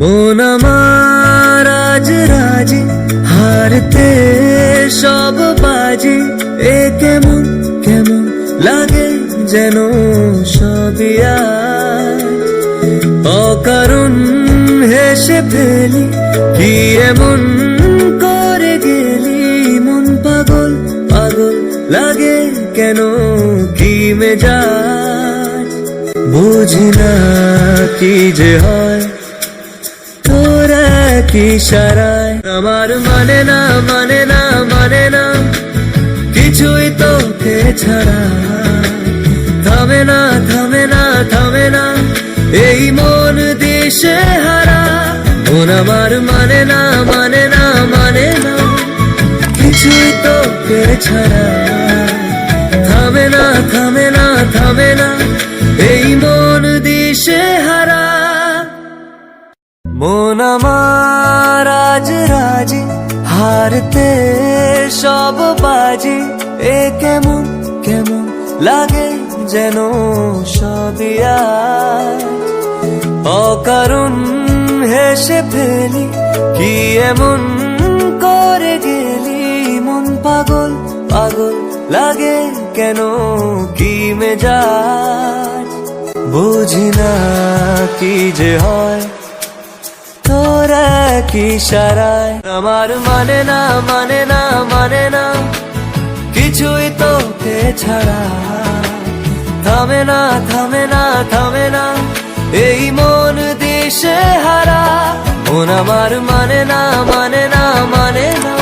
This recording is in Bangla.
মন আমার আজ রাজি, হারতে সব বাজি। এ কেমন কেমন লাগে যেন সবই আজ। অকারণ হেসে ফেলি, কি এমন করে গেলি। মন পাগল পাগল লাগে কেন, কি মেজাজ। বুঝি না কি যে হয় তোরা কি সারায়। আমার মানে না মানে না মানে না কিছুই তোকে ছাড়া। থামে না থামে না থামে না এই মন দিশে হারা। মন আমার মানে না মানে না মানে না কিছুই তোকে ছাড়া। থামে না থামে না থামে না এই মন দিশে হারা। মন আমার আজ রাজি, হারতে সব বাজি। এ কেমন কেমন লাগে যেন সবই আজ। অকারণ হেসে ফেলি, কি এমন করে গেলি। মন পাগল পাগল লাগে কেন, কি মেজাজ। বুঝি না কি যে হয় তোরা কি সারায়। আমার মানে না মানে না মানে না কিছুই তোকে ছাড়া। থামে না থামে না থামে না এই মন দিশে হারা। মন আমার মানে না মানে না মানে না।